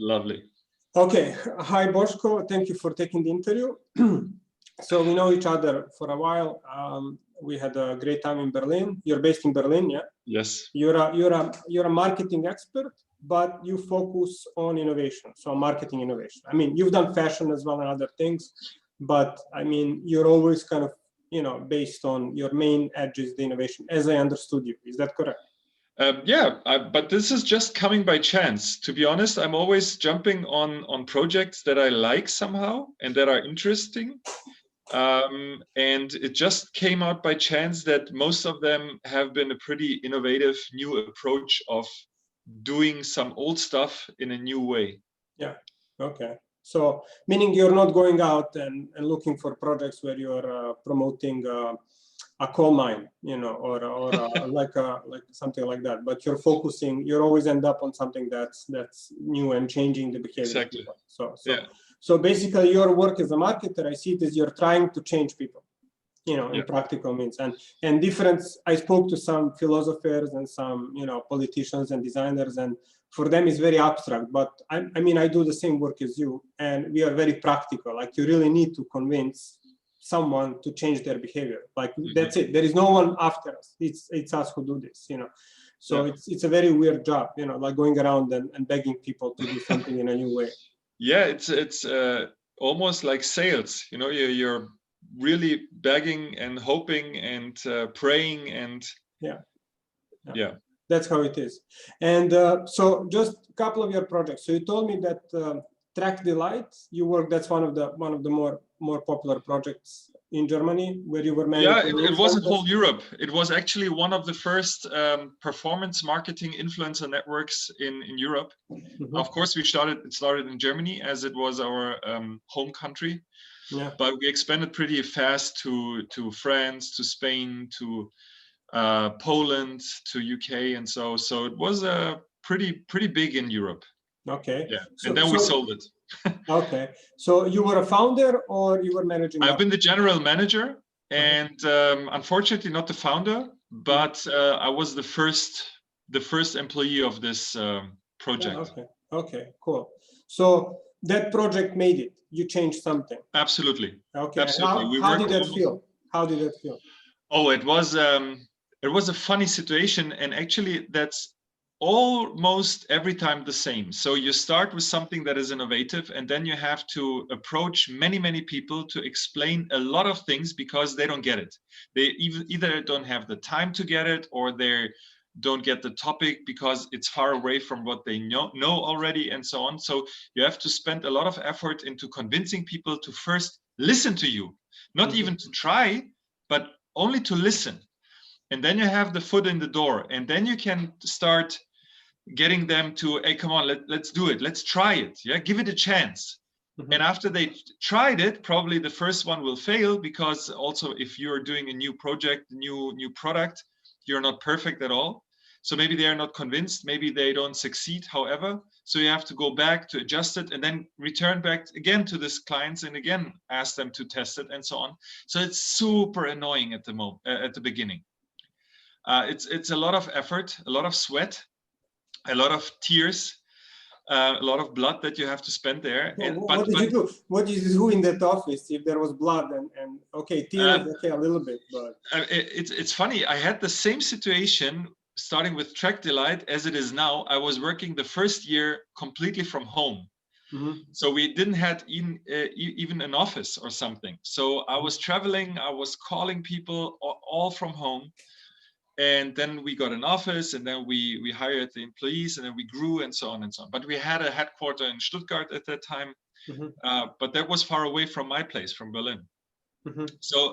Lovely. Okay. Hi, Bosko. Thank you for taking the interview. So we know each other for a while. We had a great time in Berlin. You're based in Berlin, yeah? Yes. You're a marketing expert, but you focus on innovation, so marketing innovation. I mean, you've done fashion as well and other things, but I mean, you're always kind of, based on your main edge is the innovation, as I understood you. Is that correct? But this is just coming by chance. To be honest, I'm always jumping on projects that I like somehow and that are interesting. And it just came out by chance that most of them have been a pretty innovative new approach of doing some old stuff in a new way. Yeah. Okay. So meaning you're not going out and looking for projects where you're promoting a coal mine, or like something like that. But you're focusing. You always end up on something that's new and changing the behavior. Exactly. Of people. Yeah. So basically, your work as a marketer, I see it as you're trying to change people, in practical means. And difference. I spoke to some philosophers and some, politicians and designers, and for them it's very abstract. But I mean, I do the same work as you, and we are very practical. Like you really need to convince someone to change their behavior. Like that's it. There is no one after us. It's us who do this. So it's a very weird job. Like going around and begging people to do something in a new way. Yeah, it's almost like sales. You're really begging and hoping and praying and yeah. That's how it is. And so just a couple of your projects. So you told me that Track Delight, you work. That's one of the more popular projects in Germany, where you were managing. Yeah, it wasn't whole Europe. It was actually one of the first performance marketing influencer networks in Europe. Mm-hmm. Of course, it started in Germany, as it was our home country. Yeah. But we expanded pretty fast to France, to Spain, to Poland, to UK, and so it was pretty big in Europe. Okay. Yeah, and then we sold it. Okay, so you were a founder or you were managing? I've been the general manager, and unfortunately not the founder, but I was the first employee of this project. Okay, cool. So that project made it. You changed something. Absolutely. Okay. Absolutely. How did that feel? How did that feel? Oh, it was a funny situation, and actually that's almost every time the same. So you start with something that is innovative, and then you have to approach many people to explain a lot of things because they don't get it. They either don't have the time to get it, or they don't get the topic because it's far away from what they know already, and so on. So you have to spend a lot of effort into convincing people to first listen to you, not even to try, but only to listen. And then you have the foot in the door, and then you can start getting them to, hey, come on, let's do it. Let's try it. Yeah, give it a chance. Mm-hmm. And after they tried it, probably the first one will fail, because also if you're doing a new project, new product, you're not perfect at all. So maybe they are not convinced, maybe they don't succeed, however. So you have to go back to adjust it and then return back again to these clients and again ask them to test it and so on. So it's super annoying at the beginning. It's a lot of effort, a lot of sweat, a lot of tears, a lot of blood that you have to spend there. What did you do? What did you do in that office if there was blood and okay, tears, okay, a little bit, but it's funny. I had the same situation starting with Track Delight as it is now. I was working the first year completely from home. Mm-hmm. So we didn't have even an office or something. So I was traveling, I was calling people all from home. And then we got an office, and then we hired the employees, and then we grew, and so on and so on. But we had a headquarter in Stuttgart at that time, but that was far away from my place, from Berlin. Mm-hmm. So,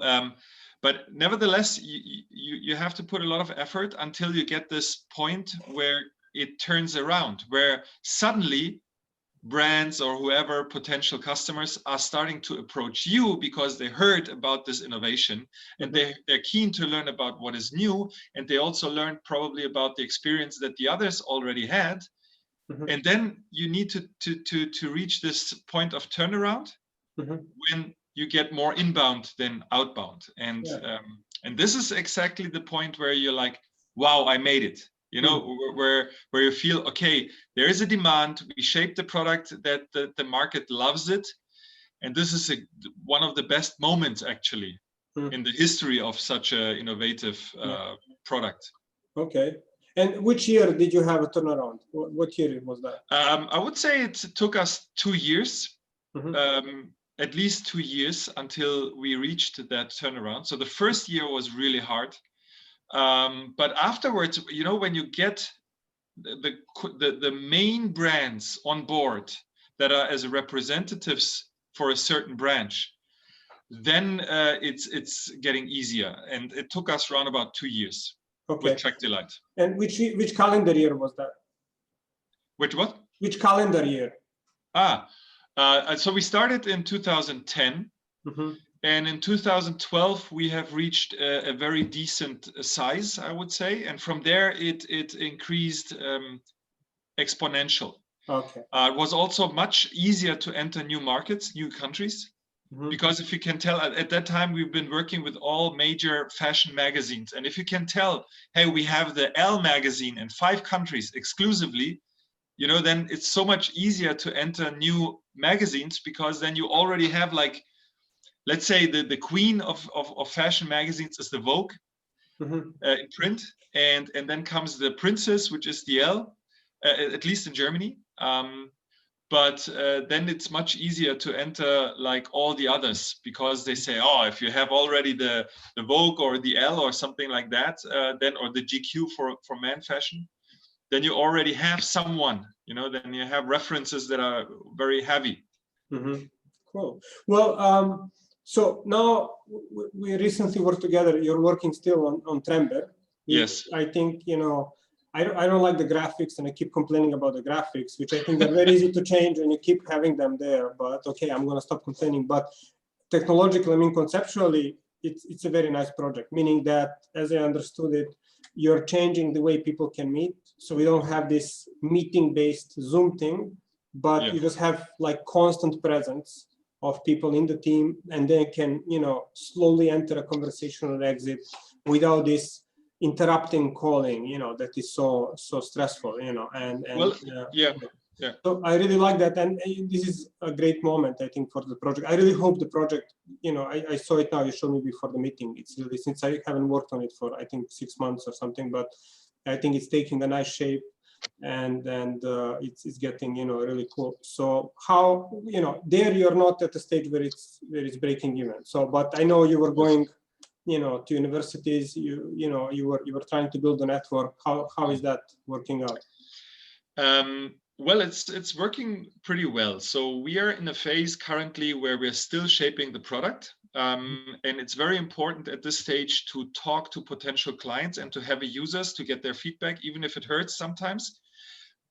but nevertheless, you have to put a lot of effort until you get this point where it turns around, where suddenly brands or whoever potential customers are starting to approach you because they heard about this innovation, and they're keen to learn about what is new, and they also learned probably about the experience that the others already had. And then you need to reach this point of turnaround when you get more inbound than outbound, and this is exactly the point where you're like, wow, I made it. you know, where you feel, okay, there is a demand, we shape the product that the market loves it. And this is one of the best moments actually in the history of such an innovative product. Okay. And which year did you have a turnaround? What year was that? I would say it took us 2 years, at least 2 years until we reached that turnaround. So the first year was really hard. But afterwards, you know, when you get the main brands on board that are as representatives for a certain branch, then it's getting easier. And it took us around about 2 years with Track Delight. And which calendar year was that? Which what? Which calendar year? So we started in 2010. And in 2012, we have reached a very decent size, I would say. And from there, it increased exponential. Okay. It was also much easier to enter new markets, new countries. Because if you can tell, at that time, we've been working with all major fashion magazines. And if you can tell, hey, we have the Elle magazine in 5 countries exclusively, you know, then it's so much easier to enter new magazines, because then you already have, like, let's say the queen of fashion magazines is the Vogue in print, and then comes the princess, which is the Elle, at least in Germany. But then it's much easier to enter like all the others, because they say, oh, if you have already the Vogue or the Elle or something like that, then, or the GQ for man fashion, then you already have someone, you know, then you have references that are very heavy. Cool. Well, so now we recently worked together. You're working still on Trember. Yes. I think, you know, I don't like the graphics, and I keep complaining about the graphics, which I think are very easy to change and you keep having them there. But okay, I'm going to stop complaining. But technologically, I mean, conceptually, it's a very nice project, meaning that, as I understood it, you're changing the way people can meet. So we don't have this meeting-based Zoom thing, but you just have like constant presence of people in the team, and they can, you know, slowly enter a conversation or exit without this interrupting calling, you know, that is so stressful, you know. And well, yeah. So I really like that, and this is a great moment, I think, for the project. I really hope the project, you know, I saw it now, you showed me before the meeting. It's really, since I haven't worked on it for, I think, 6 months or something, but I think it's taking a nice shape, and it's getting, you know, really cool. So how, you know, there you're not at a stage where it's breaking even. So, but I know you were going, you know, to universities, you know, you were trying to build a network. How is that working out? Well, it's working pretty well. So we are in a phase currently where we're still shaping the product. And it's very important at this stage to talk to potential clients and to heavy users to get their feedback, even if it hurts sometimes.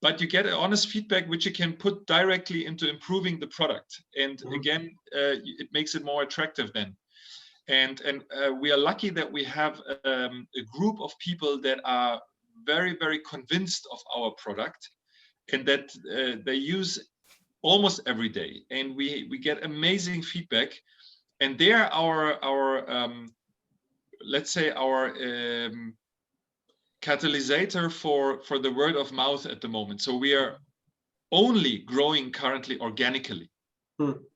But you get honest feedback, which you can put directly into improving the product. And again, it makes it more attractive then. And we are lucky that we have a group of people that are very, very convinced of our product, and that they use almost every day. And we get amazing feedback. And they're our let's say, our catalysator for the word of mouth at the moment. So we are only growing currently organically,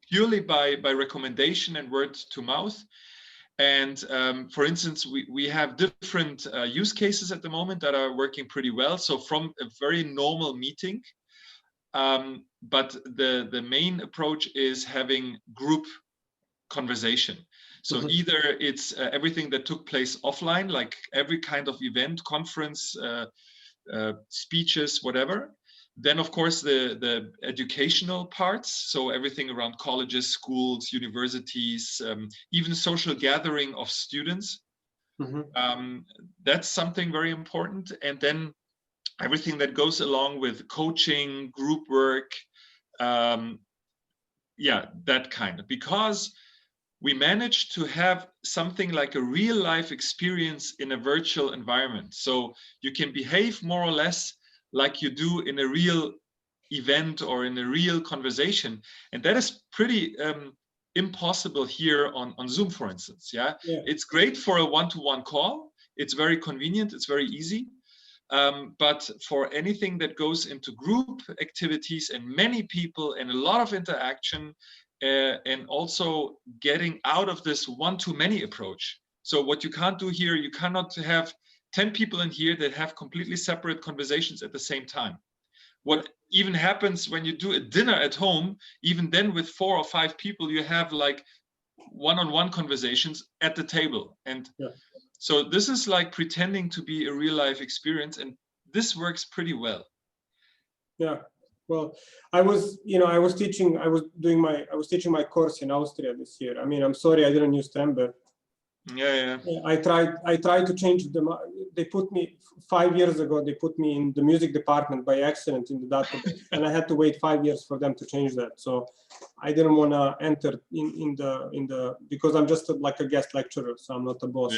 purely by recommendation and word to mouth. And for instance, we have different use cases at the moment that are working pretty well. So from a very normal meeting, but the main approach is having group conversation. So either it's everything that took place offline, like every kind of event, conference, speeches, whatever. Then, of course, the educational parts, so everything around colleges, schools, universities, even social gathering of students. That's something very important. And then everything that goes along with coaching, group work, yeah, that kind of, because we managed to have something like a real life experience in a virtual environment. So you can behave more or less like you do in a real event or in a real conversation. And that is pretty impossible here on Zoom, for instance. Yeah, it's great for a one-to-one call. It's very convenient. It's very easy. But for anything that goes into group activities and many people and a lot of interaction, and also getting out of this one-to-many approach. So what you can't do here, you cannot have 10 people in here that have completely separate conversations at the same time. What even happens when you do a dinner at home, even then with 4 or 5 people, you have like one-on-one conversations at the table. And so this is like pretending to be a real life experience, and this works pretty well. Yeah. Well, I was teaching my course in Austria this year. I mean, I'm sorry I didn't use Trember. Yeah. I tried to change them. They put me 5 years ago. They put me in the music department by accident in the database, and I had to wait 5 years for them to change that. So I didn't want to enter in the because I'm just like a guest lecturer, so I'm not a boss.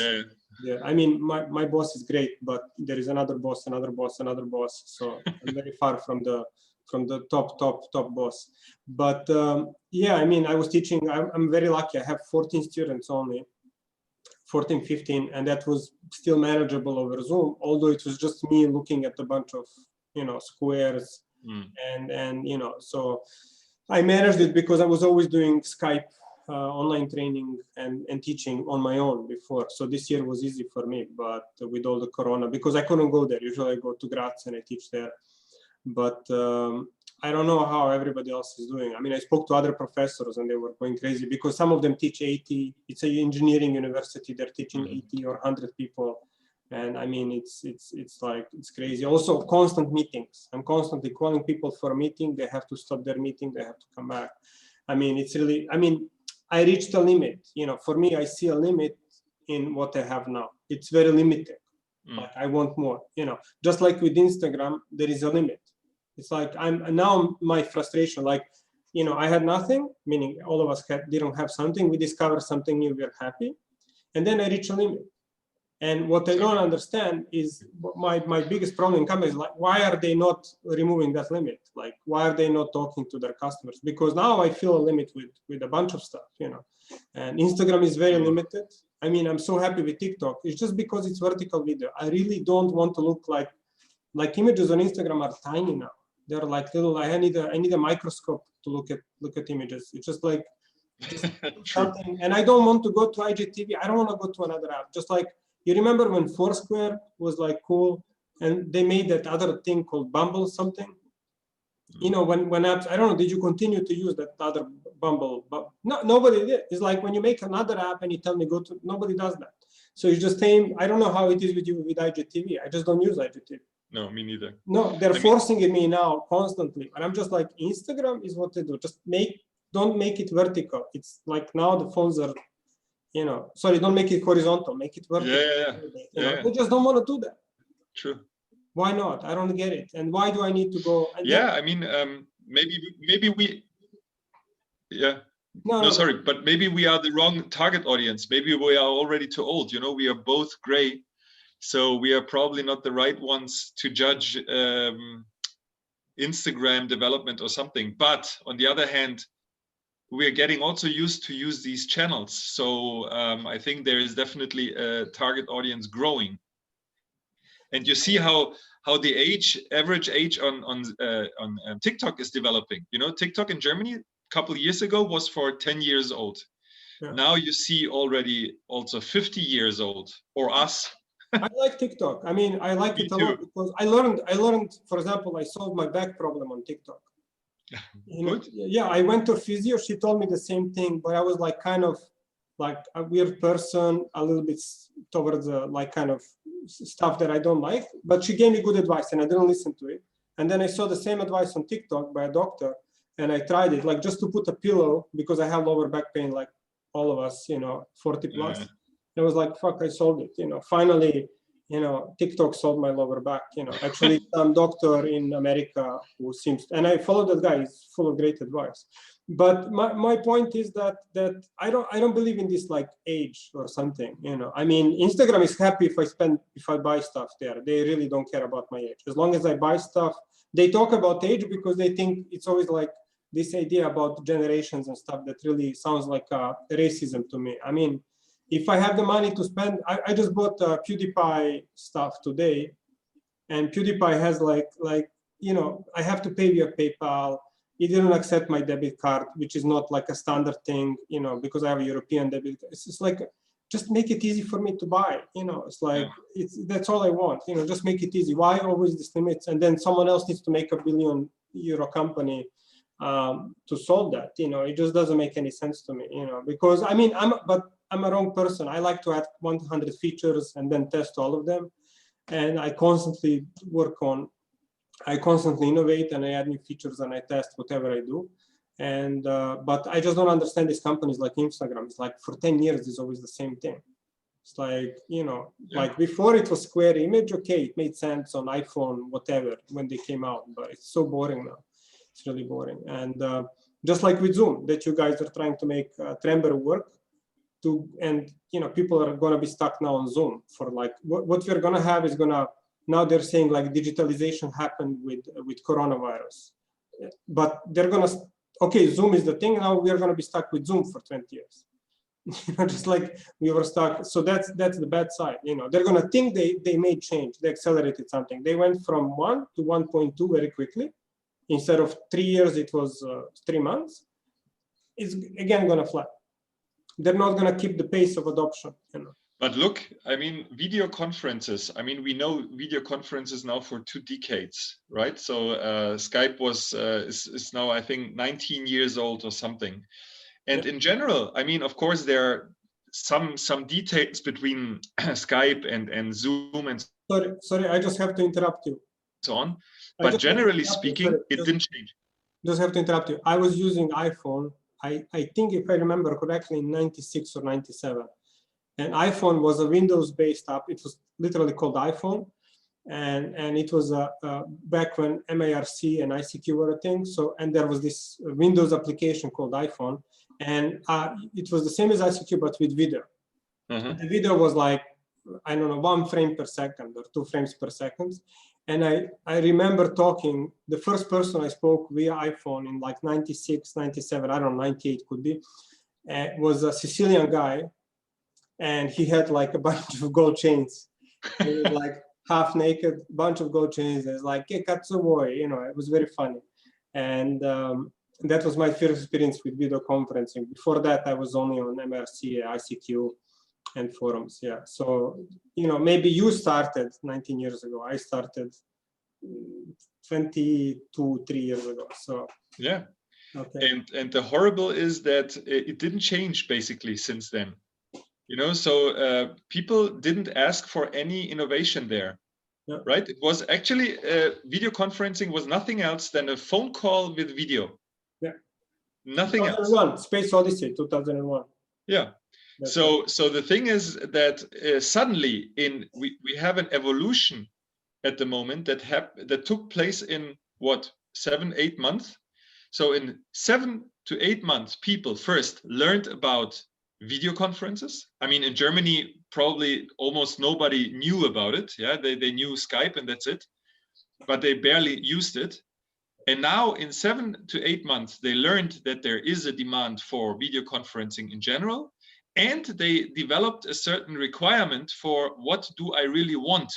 Yeah. I mean, my boss is great, but there is another boss, another boss, another boss. So I'm very far from the top boss. But yeah, I mean, I was teaching. I'm very lucky. I have 14 students only. 14, 15, and that was still manageable over Zoom, although it was just me looking at a bunch of, squares and so I managed it because I was always doing Skype online training and teaching on my own before. So this year was easy for me, but with all the Corona, because I couldn't go there. Usually I go to Graz and I teach there. But I don't know how everybody else is doing. I mean, I spoke to other professors and they were going crazy because some of them teach 80. It's an engineering university. They're teaching 80 or 100 people. And I mean, it's crazy. Also, constant meetings. I'm constantly calling people for a meeting. They have to stop their meeting. They have to come back. I mean, it's really, I reached a limit. For me, I see a limit in what I have now. It's very limited. Like, I want more, just like with Instagram, there is a limit. It's like now my frustration, like, I had nothing, meaning all of us didn't have something. We discovered something new, we're happy. And then I reach a limit. And what I don't understand is my biggest problem in companies, like, why are they not removing that limit? Like, why are they not talking to their customers? Because now I feel a limit with a bunch of stuff, and Instagram is very limited. I mean, I'm so happy with TikTok. It's just because it's vertical video. I really don't want to look like images on Instagram are tiny now. They're like little. I need a microscope to look at images. It's just like something. And I don't want to go to IGTV. I don't want to go to another app. Just like, you remember when Foursquare was like cool, and they made that other thing called Bumble something. When apps, I don't know, did you continue to use that other Bumble? But no, nobody did. It's like when you make another app and you tell me nobody does that. So it's just saying, I don't know how it is with you with IGTV. I just don't use IGTV. No, me neither. No, they're forcing me now constantly. And I'm just like, Instagram is what they do. Just don't make it vertical. It's like now the phones are, sorry, don't make it horizontal, make it vertical. Yeah. They just don't want to do that. True. Why not? I don't get it. And why do I need to go? Maybe we. Yeah. No, sorry, but maybe we are the wrong target audience. Maybe we are already too old. We are both gray, so we are probably not the right ones to judge Instagram development or something. But on the other hand, we are getting also used to use these channels. So I think there is definitely a target audience growing. And you see how the average age on TikTok is developing. TikTok in Germany a couple of years ago was for 10 years old. Yeah. Now you see already also 50 years old, or us. I like TikTok. I mean, I like it a lot because I learned, for example, I solved my back problem on TikTok. Good. Yeah, I went to a physio. She told me the same thing, but I was like kind of like a weird person, a little bit towards kind of stuff that I don't like. But she gave me good advice, and I didn't listen to it. And then I saw the same advice on TikTok by a doctor, and I tried it, like just to put a pillow because I have lower back pain, like all of us, 40 plus. Yeah. It was like, fuck, I solved it. Finally, TikTok solved my lower back. Actually, some doctor in America who seems, and I follow that guy. He's full of great advice. But my point is that I don't believe in this like age or something. I mean, Instagram is happy if I buy stuff there. They really don't care about my age. As long as I buy stuff, they talk about age because they think it's always like this idea about generations and stuff that really sounds like racism to me. I mean, if I have the money to spend, I just bought PewDiePie stuff today, and PewDiePie has like, you know, I have to pay via PayPal. He didn't accept my debit card, which is not like a standard thing, you know, because I have a European debit. It's just like, just make it easy for me to buy, you know. It's like, that's all I want, you know, just make it easy. Why always these limits? And then someone else needs to make $1 billion company to solve that, you know. It just doesn't make any sense to me, you know, because I mean, I'm a wrong person. I like to add 100 features and then test all of them. And I constantly innovate, and I add new features, and I test whatever I do. And but I just don't understand these companies like Instagram. It's like for 10 years, it's always the same thing. It's like, you know, like before it was Square Image, okay, it made sense on iPhone, whatever, when they came out, but it's so boring now. It's really boring. And just like with Zoom, that you guys are trying to make Trember work, and you know, people are going to be stuck now on Zoom for like, what we're going to have is going to, now they're saying like digitalization happened with coronavirus, but they're going to, okay, Zoom is the thing, now we're going to be stuck with Zoom for 20 years. You know, just like we were stuck. So that's the bad side. You know, they're going to think they made change, they accelerated something. They went from 1 to 1.2 very quickly. Instead of 3 years, it was 3 months. It's again going to fly. They're not going to keep the pace of adoption, you know. But look, I mean, video conferences. I mean, we know video conferences now for 2 decades, right? So Skype is now, I think, 19 years old or something. And in general, I mean, of course, there are some details between Skype and Zoom and sorry, I just have to interrupt you. So on. But generally speaking, it didn't change. Just have to interrupt you. I was using iPhone. I think, if I remember correctly, in 96 or 97. And iPhone was a Windows-based app. It was literally called iPhone. And it was back when MIRC and ICQ were a thing. So, and there was this Windows application called iPhone. And it was the same as ICQ, but with video. The video was like, I don't know, 1 frame per second or 2 frames per second. And I remember talking, the first person I spoke via iPhone in like 96, 97, I don't know, 98 could be, was a Sicilian guy. And he had like a bunch of gold chains. He was like half naked, bunch of gold chains. It's like, hey, cazzo vuoi? You know, it was very funny. And that was my first experience with video conferencing. Before that, I was only on MRC, ICQ, and forums. Yeah. So, you know, maybe you started 19 years ago. I started 22, 3 years ago. So, yeah. Okay. And the horrible is that it didn't change basically since then. You know, so people didn't ask for any innovation there, right? It was actually, video conferencing was nothing else than a phone call with video. Yeah. Nothing 2001, else. Space Odyssey, 2001. Yeah. So the thing is that suddenly we have an evolution at the moment that took place in what, 7-8 months. So in 7 to 8 months, people first learned about video conferences. I mean, in Germany, probably almost nobody knew about it. Yeah, they knew Skype and that's it, but they barely used it. And now in 7 to 8 months, they learned that there is a demand for video conferencing in general, and they developed a certain requirement for what do I really want.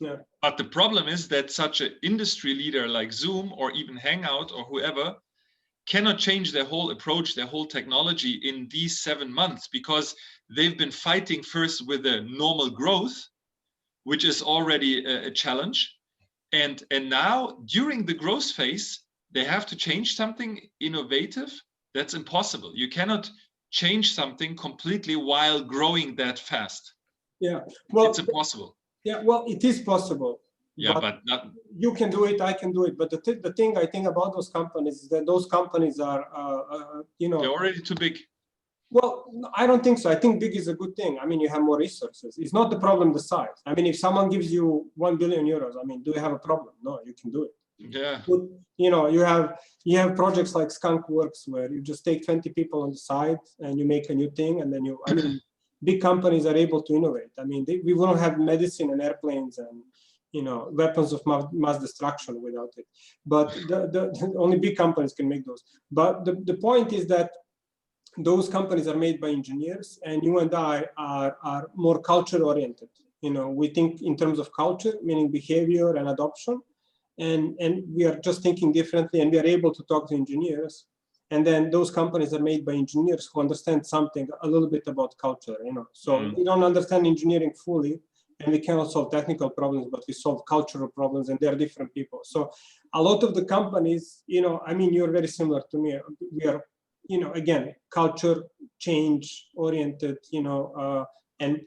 Yeah. But the problem is that such an industry leader like Zoom or even Hangout or whoever cannot change their whole approach, their whole technology in these 7 months, because they've been fighting first with the normal growth, which is already a challenge. And now during the growth phase, they have to change something innovative. That's impossible. You cannot change something completely while growing that fast. Yeah, well, it's impossible. Yeah, well, it is possible. Yeah, but not... you can do it, I can do it. But the thing I think about those companies is that those companies are, you know, they're already too big. Well, I don't think so. I think big is a good thing. I mean, you have more resources. It's not the problem, the size. I mean, if someone gives you 1 billion euros, I mean, do you have a problem? No, you can do it. Yeah. But, you know, you have projects like Skunkworks where you just take 20 people on the side and you make a new thing, and then I mean, big companies are able to innovate. I mean, we won't have medicine and airplanes and, you know, weapons of mass destruction without it. But the only big companies can make those. But the point is that those companies are made by engineers, and you and I are more culture oriented. You know, we think in terms of culture, meaning behavior and adoption, and we are just thinking differently, and we are able to talk to engineers. And then those companies are made by engineers who understand something a little bit about culture, you know. So we don't understand engineering fully, and we cannot solve technical problems, but we solve cultural problems, and they're different people. So a lot of the companies, you know, I mean, you're very similar to me. We are, you know, again, culture change oriented, you know, and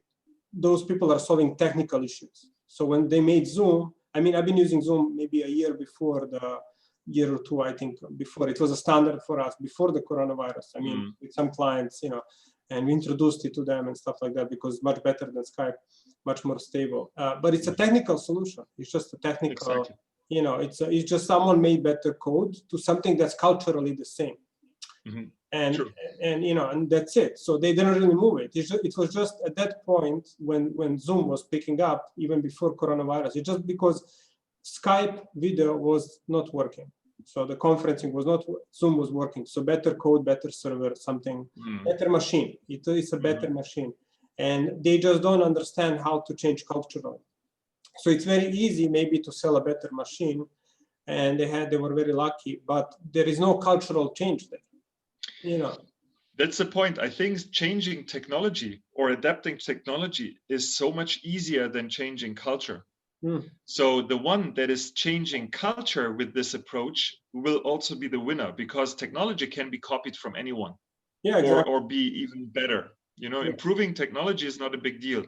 those people are solving technical issues. So when they made Zoom, I mean, I've been using Zoom maybe a year before, the year or two, I think, before. It was a standard for us before the coronavirus. I mean, with some clients, you know, and we introduced it to them and stuff like that, because it's much better than Skype, much more stable. But it's a technical solution. It's just a technical, you know, it's just someone made better code to something that's culturally the same. And you know, and that's it. So they didn't really move it. It was just at that point when Zoom was picking up, even before coronavirus. It's just because Skype video was not working. So the conferencing was not, Zoom was working. So better code, better server, something, better machine. It's a better machine. And they just don't understand how to change culturally. So it's very easy maybe to sell a better machine, and they were very lucky, but there is no cultural change there. You know, that's the point. I think changing technology or adapting technology is so much easier than changing culture. So the one that is changing culture with this approach will also be the winner, because technology can be copied from anyone, or be even better. You know, improving technology is not a big deal,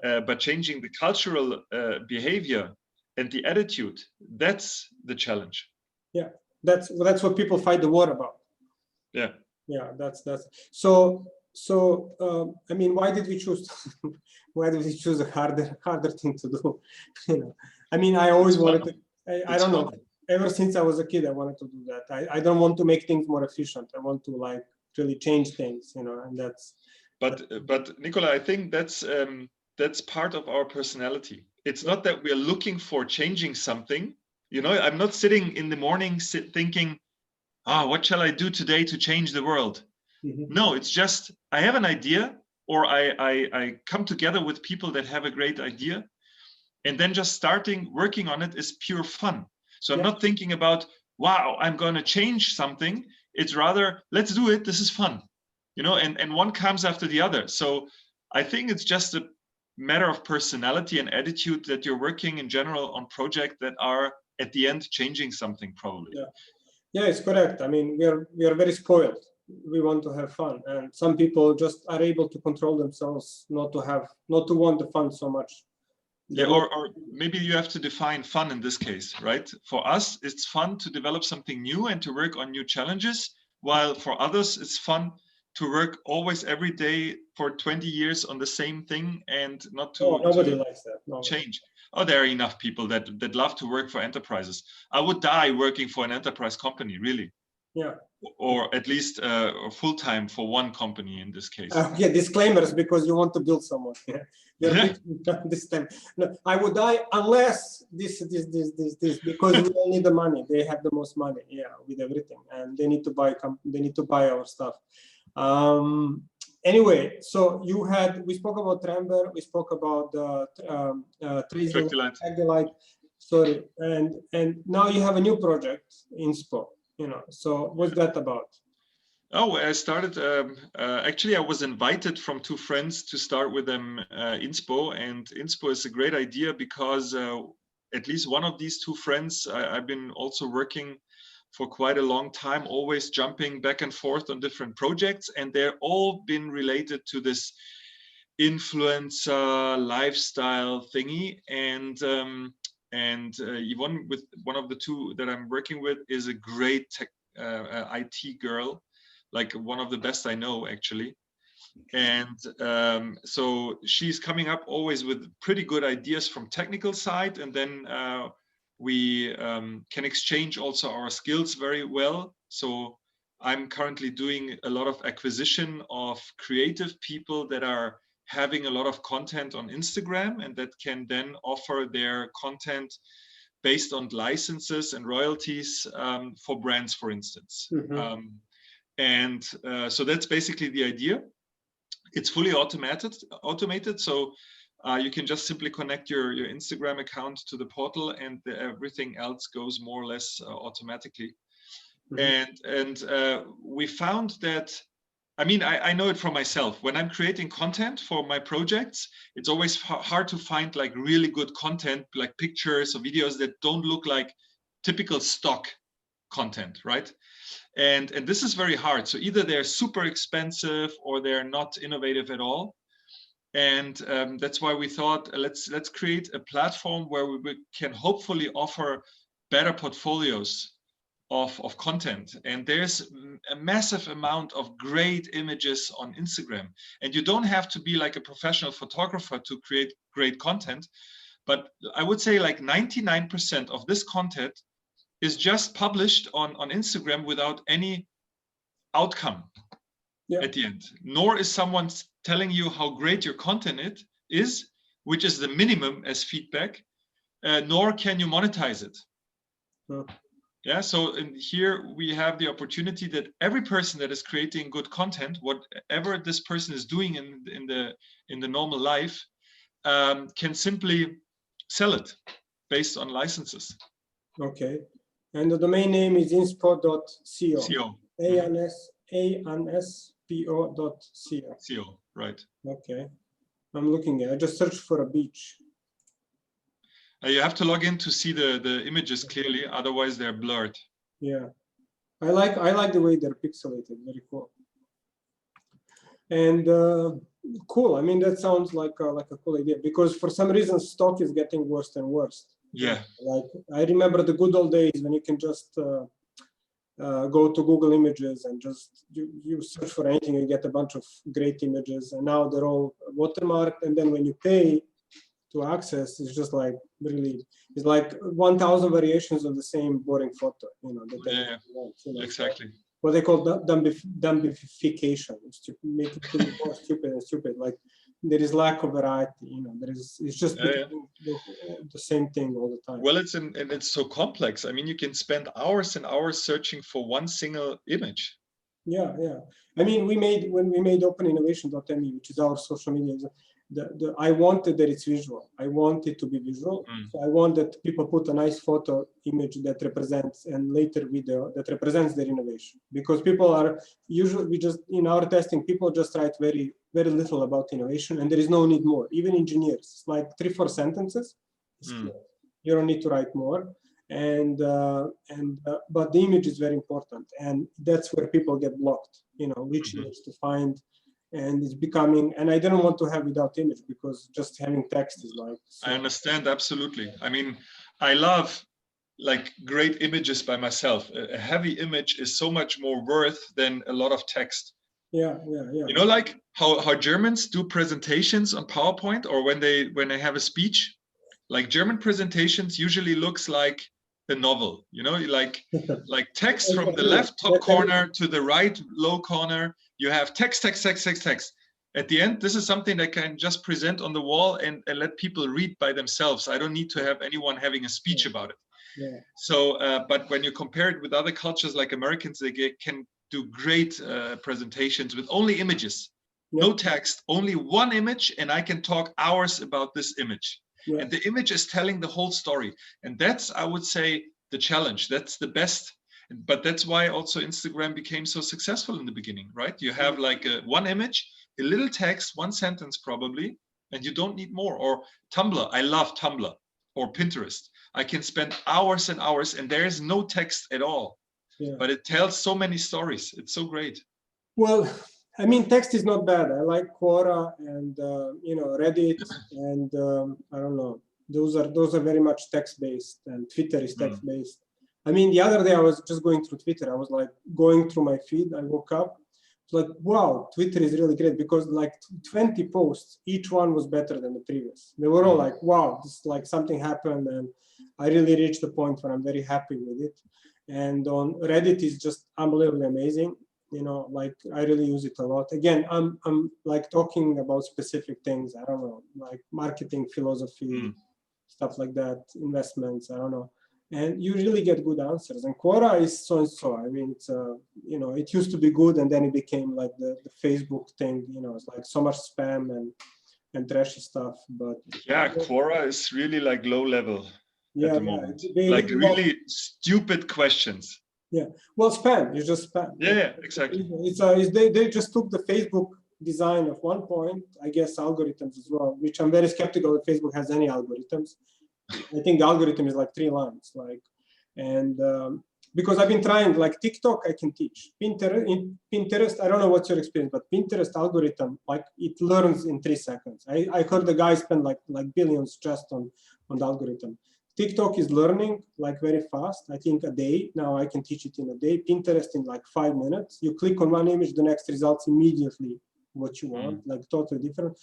but changing the cultural behavior and the attitude, that's the challenge. Yeah, that's what people fight the war about. Yeah, that's so I mean, why did we choose a harder thing to do? You know, I mean, I always wanted to, I don't know, ever since I was a kid I wanted to do that. I don't want to make things more efficient. I want to like really change things, you know, and that's but Nicola, I think that's part of our personality. It's not that we're looking for changing something, you know. I'm not sitting in the morning thinking, what shall I do today to change the world? No, it's just I have an idea, or I come together with people that have a great idea, and then just starting working on it is pure fun. So I'm not thinking about, wow, I'm going to change something. It's rather, let's do it. This is fun, you know, and one comes after the other. So I think it's just a matter of personality and attitude that you're working in general on projects that are at the end changing something, probably. Yeah, it's correct. I mean, we are very spoiled. We want to have fun, and some people just are able to control themselves not to want the fun so much. Yeah, or maybe you have to define fun in this case, right? For us, it's fun to develop something new and to work on new challenges, while for others, it's fun to work always every day for 20 years on the same thing and not to, nobody likes that. Change. Oh, there are enough people that love to work for enterprises. I would die working for an enterprise company, really. Yeah. Or at least full-time for one company in this case. Yeah, disclaimers, because you want to build someone. This time. No, I would die unless this, because we all need the money. They have the most money, with everything, and they need to buy our stuff. Anyway, so we spoke about Trember, we spoke about the sorry, and now you have a new project, Inspo, you know. So what's that about? Oh, I started, actually I was invited from two friends to start with them Inspo, and Inspo is a great idea because at least one of these two friends, I've been also working for quite a long time, always jumping back and forth on different projects, and they're all been related to this influencer lifestyle thingy. And Yvonne, with one of the two that I'm working with, is a great tech IT girl, like one of the best I know, actually. And so she's coming up always with pretty good ideas from technical side, and then we can exchange also our skills very well. So I'm currently doing a lot of acquisition of creative people that are having a lot of content on Instagram, and that can then offer their content based on licenses and royalties for brands, for instance. So that's basically the idea. It's fully automated. So You can just simply connect your Instagram account to the portal, and everything else goes more or less automatically. And we found that, I mean, I know it from myself. When I'm creating content for my projects, it's always hard to find like really good content, like pictures or videos that don't look like typical stock content, right? And this is very hard. So either they're super expensive or they're not innovative at all. And that's why we thought, let's create a platform where we can hopefully offer better portfolios of content. And there's a massive amount of great images on Instagram. And you don't have to be like a professional photographer to create great content. But I would say like 99% of this content is just published on Instagram without any outcome at the end. Nor is someone telling you how great your content is, which is the minimum as feedback, nor can you monetize it. Yeah, so in here we have the opportunity that every person that is creating good content, whatever this person is doing in the normal life, can simply sell it based on licenses. Okay, and the domain name is inspo.co. anspo.co. Right. Okay, I'm looking at. I just searched for a beach. You have to log in to see the images clearly, otherwise they're blurred. Yeah, I like the way they're pixelated. Very cool. And cool. I mean, that sounds like a cool idea, because for some reason stock is getting worse and worse. Yeah. Like I remember the good old days when you can just go to Google Images and just you search for anything, you get a bunch of great images, and now they're all watermarked. And then when you pay to access, it's just like really, it's like 1,000 variations of the same boring photo. You know. Yeah. Exactly. What they call dumbification, make it more stupid and stupid. Like there is lack of variety. You know, it's just the same thing all the time. Well, it's so complex. I mean, you can spend hours and hours searching for one single image. Yeah. I mean, when we made openinnovation.me, which is our social media, I wanted that it's visual. I want it to be visual. So I want that people put a nice photo image that represents, and later video that represents their innovation. Because people are usually, in our testing, people just write very, very little about innovation, and there is no need more. Even engineers, it's like 3-4 sentences. You don't need to write more. But the image is very important, and that's where people get blocked. You know, which image to find. And it's becoming, and I didn't want to have without image, because just having text is like. So. I understand, absolutely. I mean, I love like great images by myself. A heavy image is so much more worth than a lot of text. Yeah. You know, like how Germans do presentations on PowerPoint, or when they have a speech, like German presentations usually looks like a novel, you know, like text from the left top corner to the right low corner. You have text. At the end, this is something that can just present on the wall and let people read by themselves. I don't need to have anyone having a speech about it. Yeah. So, but when you compare it with other cultures like Americans, they can do great presentations with only images, no text, only one image, and I can talk hours about this image. Yeah. And the image is telling the whole story. And that's, I would say, the challenge. That's the best. But that's why also Instagram became so successful in the beginning, right? You have like one image, a little text, one sentence probably, and you don't need more. Or Tumblr, I love Tumblr, or Pinterest. I can spend hours and hours and there is no text at all, but it tells so many stories. It's so great. Well, I mean, text is not bad. I like Quora and Reddit, and I don't know. Those are very much text-based, and Twitter is text-based. I mean, the other day I was just going through Twitter. I was like going through my feed. I woke up, like, wow, Twitter is really great, because like 20 posts, each one was better than the previous. They were all like, wow, this like something happened, and I really reached the point where I'm very happy with it. And on Reddit is just unbelievably amazing. You know, like I really use it a lot. Again, I'm like talking about specific things. I don't know, like marketing philosophy, stuff like that, investments. I don't know. And you really get good answers. And Quora is so and so. I mean, it's it used to be good, and then it became like the Facebook thing. You know, it's like so much spam, and and trashy stuff. But yeah, Quora is really like low level at the moment. They, like really stupid questions. Yeah, well, spam. It's just spam. Yeah, exactly. They just took the Facebook design of one point, I guess, algorithms as well, which I'm very skeptical if Facebook has any algorithms. I think the algorithm is like 3 lines, because I've been trying, like TikTok, I can teach. Pinterest, I don't know what's your experience, but Pinterest algorithm, like it learns in 3 seconds. I heard the guy spend like billions just on the algorithm. TikTok is learning like very fast. I think a day. Now I can teach it in a day. Pinterest in like 5 minutes. You click on one image, the next results immediately what you want, like totally different.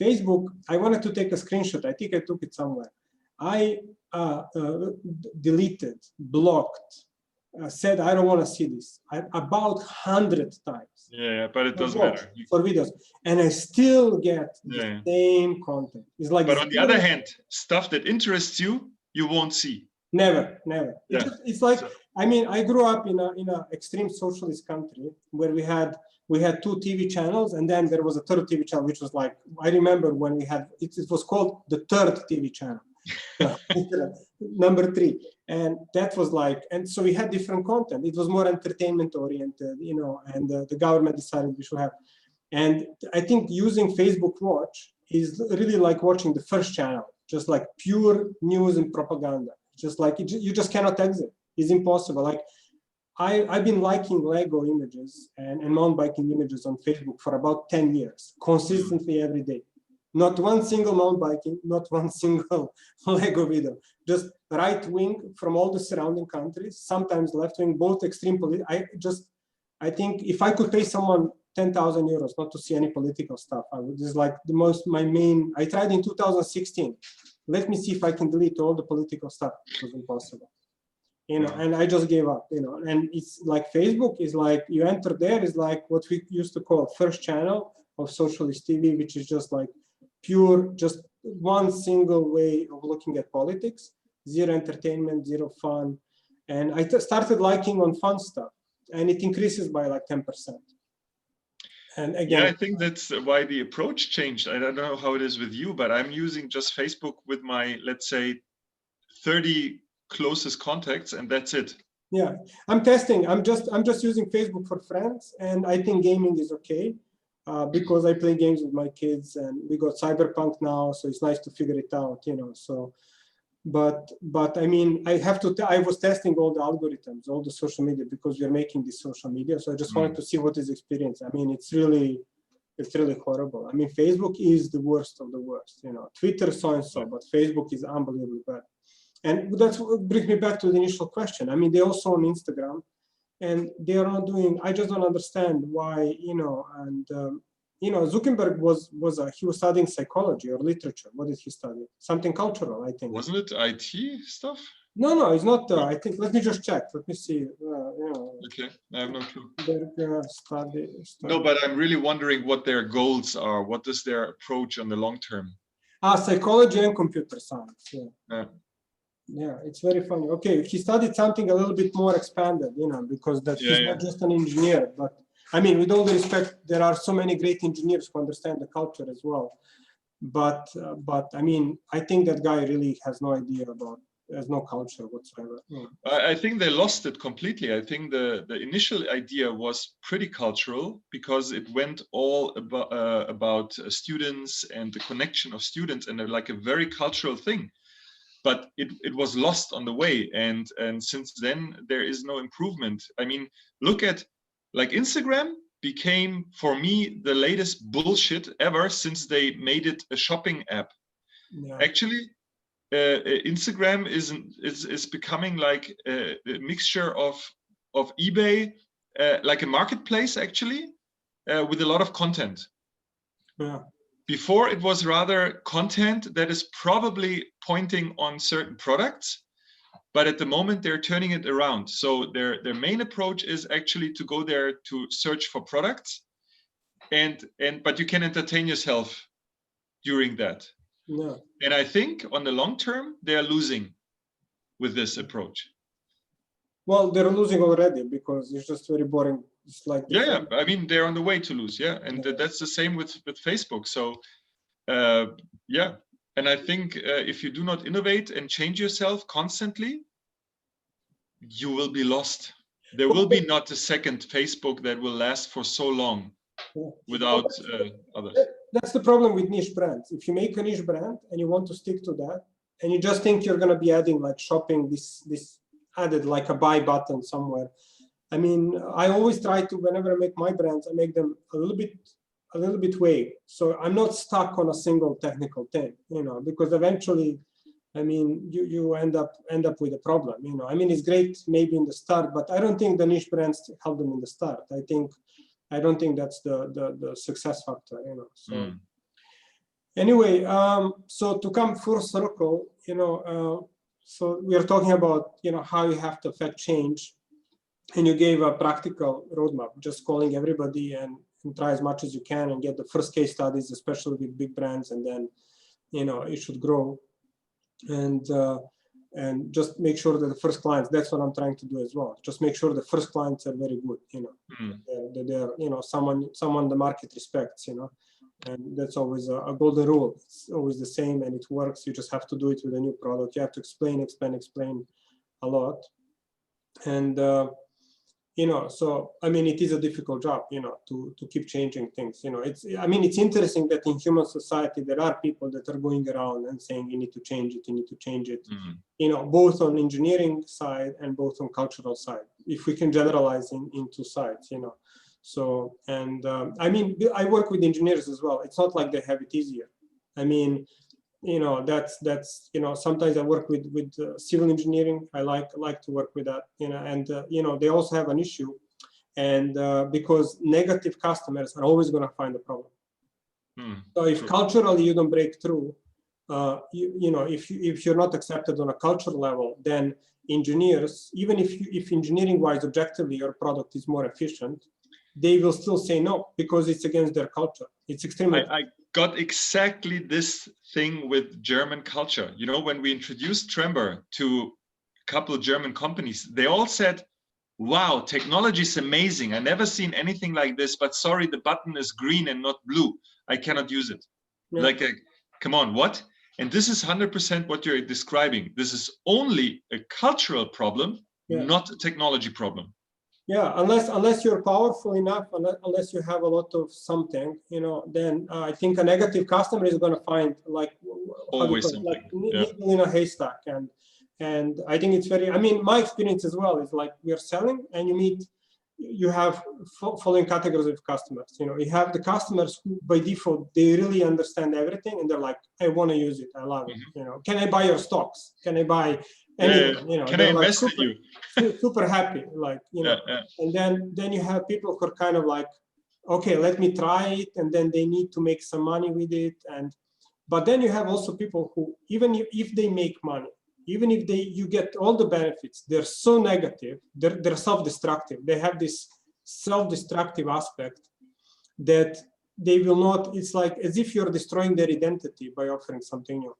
Facebook, I wanted to take a screenshot. I think I took it somewhere. I deleted, blocked, said I don't want to see this about 100 times. Yeah, but it doesn't matter for videos, and I still get the same content. It's like. But on the other hand, stuff that interests you, you won't see. Never. Yeah. It's like, I mean, I grew up in a extreme socialist country where we had 2 TV channels, and then there was a 3rd TV channel, which was like, I remember when we had it was called the 3rd TV channel. Number 3, and that was like, and so we had different content. It was more entertainment oriented, and the government decided we should have. And I think using Facebook Watch is really like watching the 1st channel, just like pure news and propaganda. Just like you just cannot exit. It's impossible. Like I've been liking Lego images and mountain biking images on Facebook for about 10 years, consistently every day. Not one single mountain biking, not one single Lego video. Just right wing from all the surrounding countries, sometimes left wing, both extreme I think if I could pay someone 10,000 euros not to see any political stuff, this is like my main. I tried in 2016. Let me see if I can delete all the political stuff. It was impossible. And I just gave up, and it's like Facebook is like, you enter there is like what we used to call 1st channel of socialist TV, which is just like pure, just one single way of looking at politics, zero entertainment, zero fun. And I started liking on fun stuff, and it increases by like 10%. And again, yeah, I think that's why the approach changed. I don't know how it is with you, but I'm using just Facebook with my, let's say, 30 closest contacts, and that's it. Yeah, I'm testing. I'm just using Facebook for friends, and I think gaming is okay. Because I play games with my kids, and we got Cyberpunk now, so it's nice to figure it out, so, but I mean, I was testing all the algorithms, all the social media, because we're making this social media. So I just wanted to see what is experience. I mean, it's really horrible. I mean, Facebook is the worst of the worst, Twitter so-and-so, but Facebook is unbelievably bad. And that's what brings me back to the initial question. I mean, they also on Instagram, and they are not doing. I just don't understand why, and Zuckerberg he was studying psychology or literature. What did he study? Something cultural, I think. Wasn't it IT stuff? No, it's not. I think. Let me just check. Let me see. Okay, I have no clue. Study. No, but I'm really wondering what their goals are. What is their approach on the long term? Psychology and computer science. Yeah. Yeah, it's very funny. Okay, he studied something a little bit more expanded, because he's not just an engineer. But I mean, with all the respect, there are so many great engineers who understand the culture as well. But I mean, I think that guy really has no idea there's no culture whatsoever. I think they lost it completely. I think the initial idea was pretty cultural, because it went all about students and the connection of students, and like a very cultural thing. But it was lost on the way, and since then there is no improvement. I mean, look at like Instagram became for me the latest bullshit ever since they made it a shopping app. Yeah. Actually, Instagram is becoming like a mixture of eBay, like a marketplace actually, with a lot of content. Yeah. Before, it was rather content that is probably pointing on certain products, but at the moment they're turning it around. So their main approach is actually to go there to search for products, but you can entertain yourself during that. Yeah. And I think on the long term they are losing with this approach. Well, they're losing already, because it's just very boring. It's like I mean, they're on the way to lose. Yeah, and that's the same with Facebook. So Yeah, and I think if you do not innovate and change yourself constantly, you will be lost. There will be not a second Facebook that will last for so long without others. That's the problem with niche brands. If you make a niche brand and you want to stick to that, and you just think you're going to be adding like shopping, this added like a buy button somewhere. I mean, I always try to, whenever I make my brands, I make them a little bit vague. So I'm not stuck on a single technical thing, you know, because eventually, I mean, you end up with a problem, you know. I mean, it's great maybe in the start, but I don't think the niche brands help them in the start. I don't think that's the success factor, you know. So anyway, so to come full circle, you know, so we are talking about, you know, how you have to affect change, and you gave a practical roadmap, just calling everybody and try as much as you can and get the first case studies, especially with big brands, and then, you know, it should grow. And just make sure that the first clients, that's what I'm trying to do as well. Just make sure the first clients are very good, you know, they're you know, someone the market respects, you know, and that's always a golden rule. It's always the same and it works. You just have to do it with a new product. You have to explain a lot. And, you know, so, I mean, it is a difficult job, you know, to keep changing things. You know, I mean, it's interesting that in human society, there are people that are going around and saying, you need to change it, you need to change it, you know, both on engineering side and both on cultural side, if we can generalize in two sides, you know. So, and I mean, I work with engineers as well. It's not like they have it easier. I mean, you know, that's you know, sometimes I work with civil engineering. I like to work with that, you know, and you know, they also have an issue, and because negative customers are always going to find a problem. So if culturally you don't break through, you know, if you're not accepted on a cultural level, then engineers, even if engineering wise objectively your product is more efficient, they will still say no because it's against their culture. It's extremely. I got exactly this thing with German culture. You know, when we introduced Trember to a couple of German companies, they all said, wow, technology is amazing. I never seen anything like this, but sorry, the button is green and not blue. I cannot use it. Yeah. Like, come on, what? And this is 100% what you're describing. This is only a cultural problem, not a technology problem. Yeah, unless you're powerful enough, unless you have a lot of something, you know, then I think a negative customer is going to find like always something, like needle in a haystack, and I think it's very. I mean, my experience as well is like we are selling, and you have following categories of customers. You know, you have the customers who by default they really understand everything, and they're like, I want to use it, I love it. You know, can I buy your stocks? Can I buy? Anything, you know, can I invest in you? Super happy, like, you know, and then you have people who are kind of like, okay, let me try it, and then they need to make some money with it, but then you have also people who, even if they make money, even if you get all the benefits, they're so negative, they're self-destructive. They have this self-destructive aspect that they will not. It's like as if you're destroying their identity by offering something new.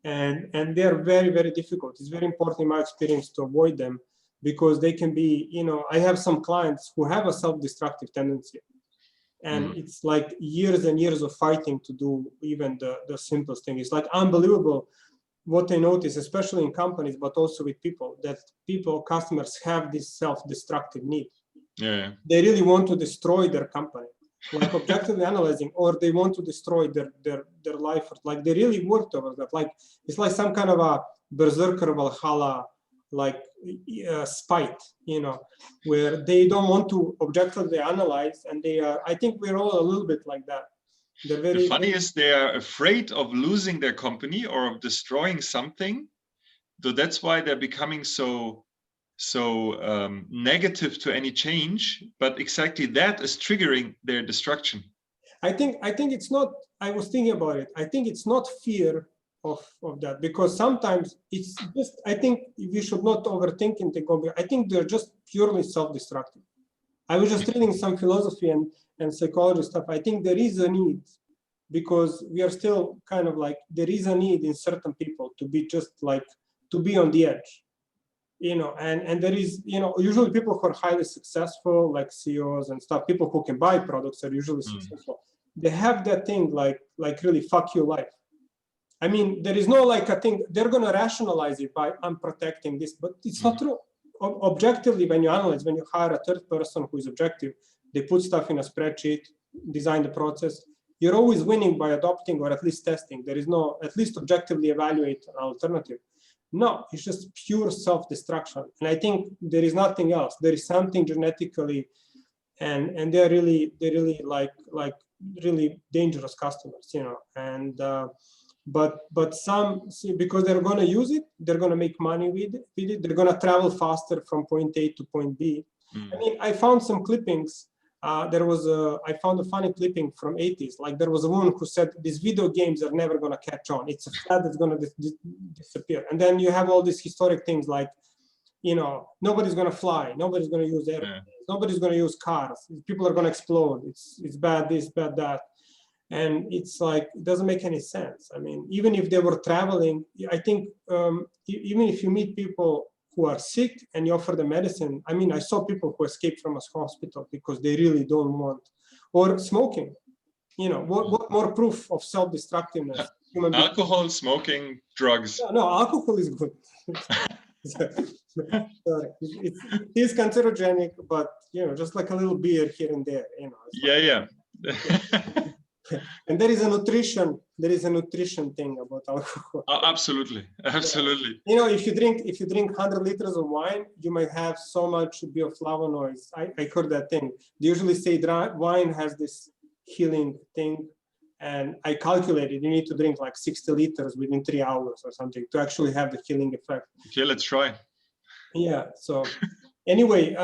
And they're very, very difficult. It's very important in my experience to avoid them because they can be, you know, I have some clients who have a self-destructive tendency. And it's like years and years of fighting to do even the simplest thing. It's like unbelievable what I notice, especially in companies, but also with people, that customers have this self-destructive need. Yeah. They really want to destroy their company. Like objectively analyzing, or they want to destroy their life, like they really worked over that. Like it's like some kind of a berserker Valhalla, like spite, you know, where they don't want to objectively analyze, and they are. I think we're all a little bit like that. They're very. The funny is they are afraid of losing their company or of destroying something, so that's why they're becoming so negative to any change, but exactly that is triggering their destruction. I think it's not. I was thinking about it. I think it's not fear of that, because sometimes it's just. I think we should not overthink and take over. I think they're just purely self-destructive. I was just reading some philosophy and psychology stuff. I think there is a need, because we are still kind of like, there is a need in certain people to be just like, to be on the edge. You know, and there is, you know, usually people who are highly successful, like CEOs and stuff, people who can buy products are usually successful. they have that thing like really fuck you life. I mean, there is no like a thing, they're going to rationalize it by I'm protecting this, but it's not true. Objectively, when you analyze, when you hire a third person who is objective, they put stuff in a spreadsheet, design the process, you're always winning by adopting or at least testing. There is no, at least objectively evaluate an alternative. No, it's just pure self-destruction. And I think there is nothing else. There is something genetically, and they're really like really dangerous customers, you know. And but some, because they're going to use it, they're going to make money with it, they're going to travel faster from point A to point B. I mean, I found some clippings. I found a funny clipping from 80s. Like there was a woman who said, these video games are never going to catch on. It's a fad that's going to disappear. And then you have all these historic things like, you know, nobody's going to fly. Nobody's going to use airplanes. Nobody's going to use cars. People are going to explode. It's bad this, bad that. And it's like, it doesn't make any sense. I mean, even if they were traveling, I think even if you meet people who are sick and you offer them medicine, I mean, I saw people who escaped from a hospital because they really don't want, or smoking, you know, what more proof of self-destructiveness? Alcohol, smoking, drugs. No, alcohol is good. Sorry. It is cancerogenic, but, you know, just like a little beer here and there, you know. Yeah. And there is a nutrition thing about alcohol. Oh, absolutely. You know, if you drink 100 liters of wine, you might have so much bioflavonoids. I heard that thing. They usually say wine has this healing thing, and I calculated you need to drink like 60 liters within 3 hours or something to actually have the healing effect. Okay, let's try. Yeah. So anyway,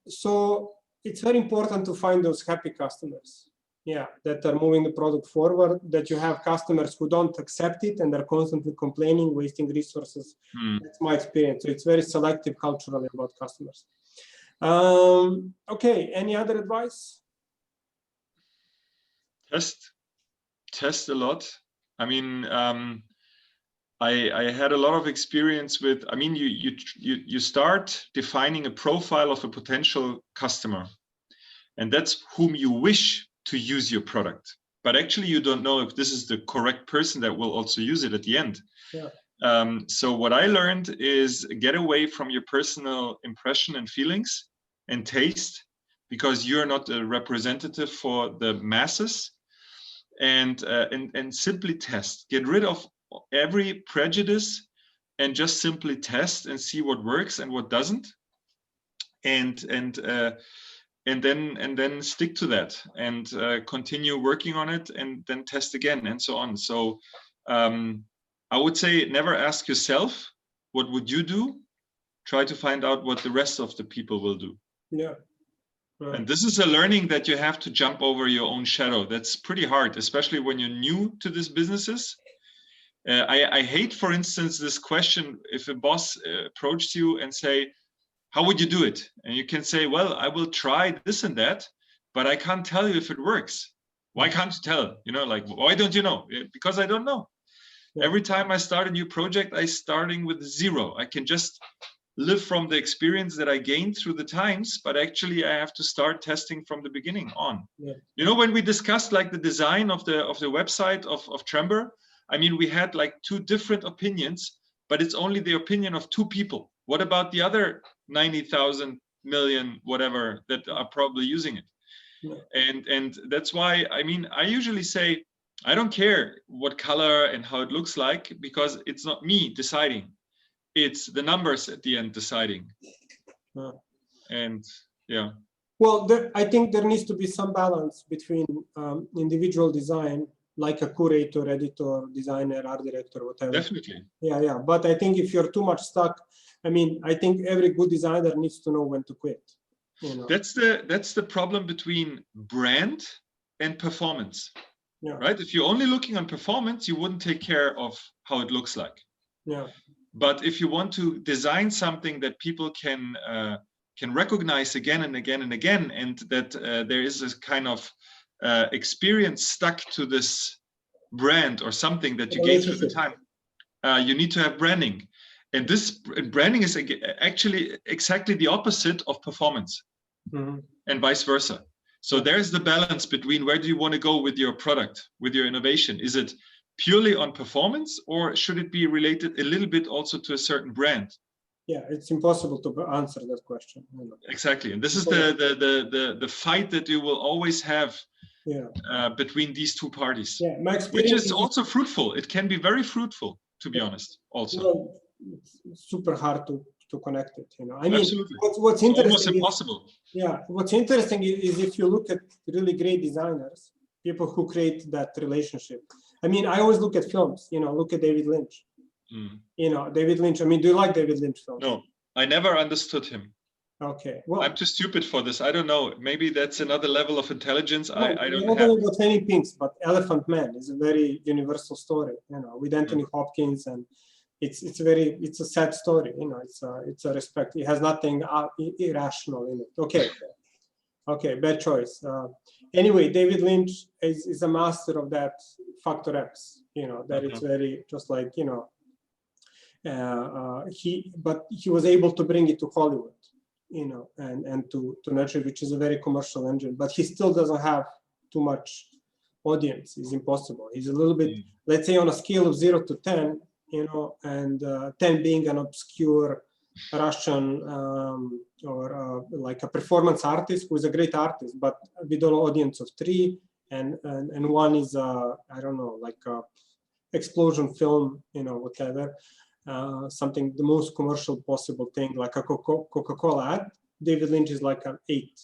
so it's very important to find those happy customers. Yeah, that are moving the product forward, that you have customers who don't accept it and they're constantly complaining, wasting resources. That's my experience. So it's very selective culturally about customers. Okay, any other advice? Test a lot. I mean, I had a lot of experience with, I mean, you start defining a profile of a potential customer, and that's whom you wish to use your product, but actually you don't know if this is the correct person that will also use it at the end. Yeah. So what I learned is get away from your personal impression and feelings and taste, because you're not a representative for the masses, and simply test. Get rid of every prejudice and just simply test and see what works and what doesn't, and then stick to that and continue working on it, and then test again and so on. So I would say never ask yourself, what would you do? Try to find out what the rest of the people will do. Yeah. Right. And this is a learning that you have to jump over your own shadow. That's pretty hard, especially when you're new to these businesses. I hate, for instance, this question, if a boss approached you and say, how would you do it? And you can say, well, I will try this and that, but I can't tell you if it works. Why can't you tell? You know, like, why don't you know? Because I don't know. Yeah. Every time I start a new project, I'm starting with 0. I can just live from the experience that I gained through the times, but actually I have to start testing from the beginning on. Yeah. You know, when we discussed like the design of the website of Trember, I mean, we had like 2 different opinions, but it's only the opinion of 2 people. What about the other 90,000 million, whatever, that are probably using it? Yeah. And that's why, I mean, I usually say, I don't care what color and how it looks like, because it's not me deciding. It's the numbers at the end deciding. Yeah. And yeah. Well, I think there needs to be some balance between individual design, like a curator, editor, designer, art director, whatever. Definitely. Yeah. But I think if you're too much stuck, I mean, I think every good designer needs to know when to quit. You know? That's the problem between brand and performance. Yeah. Right? If you're only looking on performance, you wouldn't take care of how it looks like. Yeah. But if you want to design something that people can recognize again and again and again, and that there is a kind of experience stuck to this brand or something that you gain through the time, you need to have branding. And this branding is actually exactly the opposite of performance, and vice versa. So there's the balance between where do you want to go with your product, with your innovation? Is it purely on performance, or should it be related a little bit also to a certain brand? Yeah, it's impossible to answer that question. Exactly, and this is the fight that you will always have between these two parties. Yeah, my which experience is also fruitful. It can be very fruitful, to be honest. Also, well, it's super hard to connect it. I mean, absolutely. What's interesting almost impossible. What's interesting is if you look at really great designers, people who create that relationship. I mean, I always look at films. Look at David Lynch. David Lynch. I mean, do you like David Lynch films? No, I never understood him. Okay, well, I'm too stupid for this. I don't know. Maybe that's another level of intelligence. I don't not have. only about many things, but Elephant Man is a very universal story. With Anthony Hopkins, and it's a sad story. It's a respect. It has nothing irrational in it. Okay, bad choice. Anyway, David Lynch is a master of that factor X. That it's very just like he was able to bring it to Hollywood. And to nurture, which is a very commercial engine, but he still doesn't have too much audience. It's impossible. He's a little bit, let's say, on a scale of 0 to 10, and 10 being an obscure Russian or like a performance artist who is a great artist, but with an audience of 3, and 1 is I don't know, like a explosion film, whatever. Something the most commercial possible thing, like a Coca-Cola ad. David Lynch is like an 8,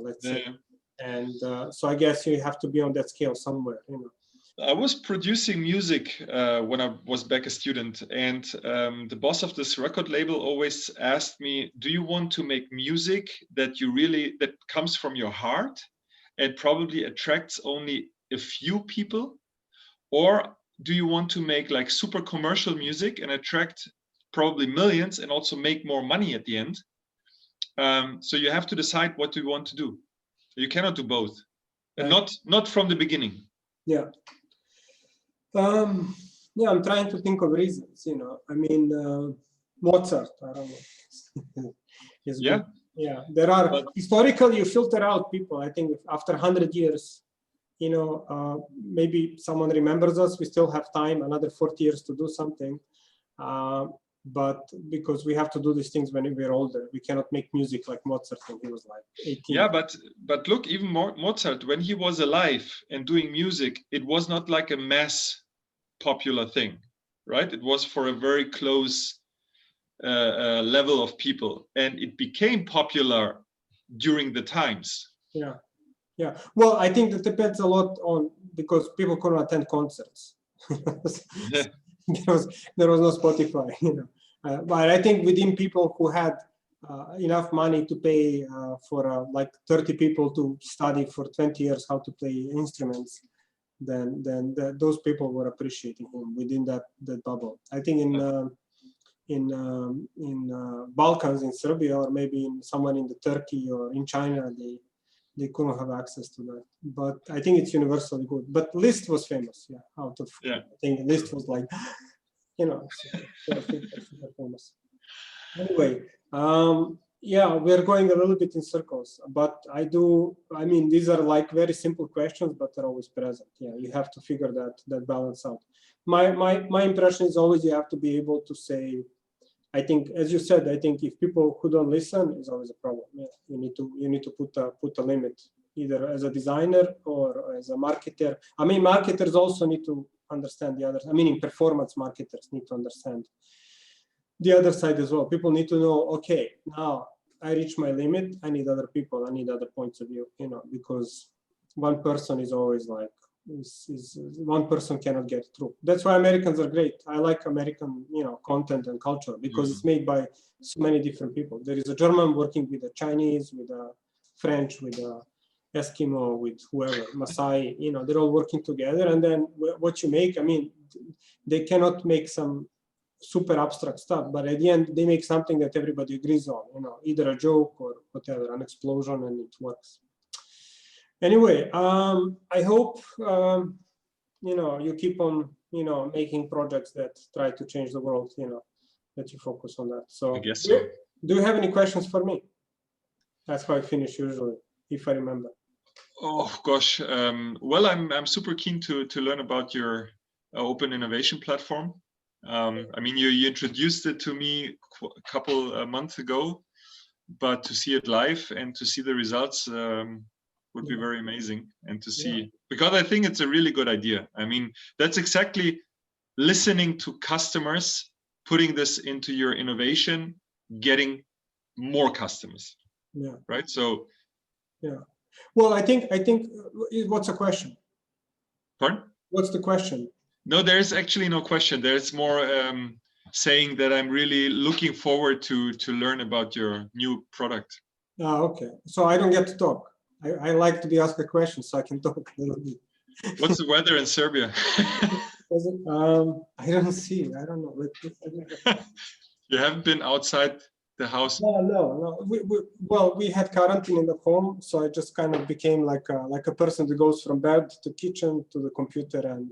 let's say. And so I guess you have to be on that scale somewhere. I was producing music when I was back a student, and the boss of this record label always asked me, do you want to make music that comes from your heart and probably attracts only a few people, or do you want to make like super commercial music and attract probably millions and also make more money at the end? So you have to decide what you want to do. You cannot do both, and not from the beginning. Yeah. I'm trying to think of reasons. I mean, Mozart. I don't know. Yeah. Yeah. There are historically you filter out people. I think after 100 years. Maybe someone remembers us, we still have time, another 40 years to do something. But because we have to do these things when we're older, we cannot make music like Mozart when he was like 18. Yeah, but look, even Mozart, when he was alive and doing music, it was not like a mass popular thing, right? It was for a very close level of people, and it became popular during the times. Yeah, well, I think that depends a lot on, because people couldn't attend concerts. there was no Spotify, but I think within people who had enough money to pay for like 30 people to study for 20 years how to play instruments, then those people were appreciating him within that bubble. I think in Balkans, in Serbia, or maybe in someone in the Turkey or in China, they couldn't have access to that. But I think it's universally good. But Liszt was famous, I think Liszt was like, super famous. Anyway, we're going a little bit in circles, but I mean, these are like very simple questions, but they're always present. You have to figure that balance out. My impression is always you have to be able to say, I think, as you said, I think if people who don't listen is always a problem. You need to put a limit, either as a designer or as a marketer. I mean, marketers also need to understand the others. I mean, in performance, marketers need to understand the other side as well. People need to know, okay, now I reach my limit. I need other people. I need other points of view. Because one person is always like, one person cannot get through. That's why Americans are great. I like American, content and culture, because it's made by so many different people. There is a German working with a Chinese, with a French, with a Eskimo, with whoever, Maasai, they're all working together. And then what you make, I mean, they cannot make some super abstract stuff, but at the end they make something that everybody agrees on, either a joke or whatever, an explosion, and it works. Anyway, I hope you keep on making projects that try to change the world, that you focus on that. So, I guess so. Do you have any questions for me? That's how I finish usually, if I remember. Oh gosh. Well, I'm super keen to learn about your open innovation platform. I mean, you introduced it to me a couple months ago, but to see it live and to see the results would be very amazing. And to see, because I think it's a really good idea. I mean, that's exactly listening to customers, putting this into your innovation, getting more customers. Yeah. Right. So. Yeah. Well, I think. What's the question? Pardon? What's the question? No, there's actually no question. There's more saying that I'm really looking forward to learn about your new product. Ah, okay. So I don't get to talk. I like to be asked a question so I can talk a little bit. What's the weather in Serbia? I don't see. I don't know. You haven't been outside the house? No. We had quarantine in the home, so I just kind of became like a person that goes from bed to kitchen to the computer, and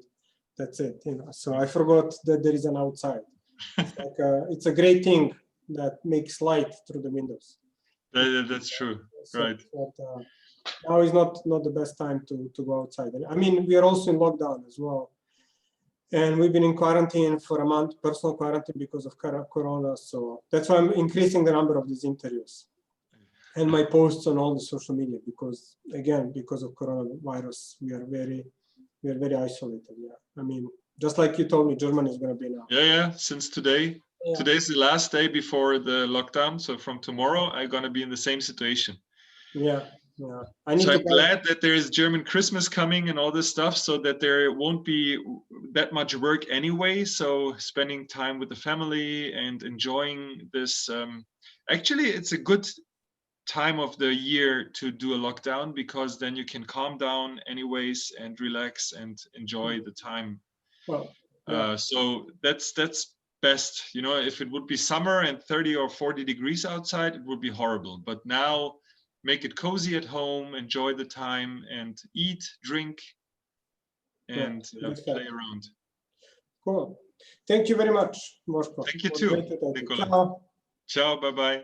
that's it. You know. So I forgot that there is an outside. It's a great thing that makes light through the windows. That's true. So, right. But, now is not the best time to go outside. And I mean, we are also in lockdown as well. And we've been in quarantine for a month, personal quarantine because of Corona. So that's why I'm increasing the number of these interviews and my posts on all the social media, because again, because of coronavirus, we are very isolated. Yeah. I mean, just like you told me, Germany is going to be now. Yeah. Since today. Yeah. Today's the last day before the lockdown. So from tomorrow, I'm going to be in the same situation. Yeah. I'm glad that there is German Christmas coming and all this stuff, so that there won't be that much work anyway. So spending time with the family and enjoying this. Actually, it's a good time of the year to do a lockdown, because then you can calm down anyways and relax and enjoy the time. Well, yeah. So that's best. You know, if it would be summer and 30 or 40 degrees outside, it would be horrible. But now, make it cozy at home, enjoy the time, and eat, drink, and play around. Cool. Thank you very much, Bosko. Thank you too, Nicola. Ciao. Ciao. Bye-bye.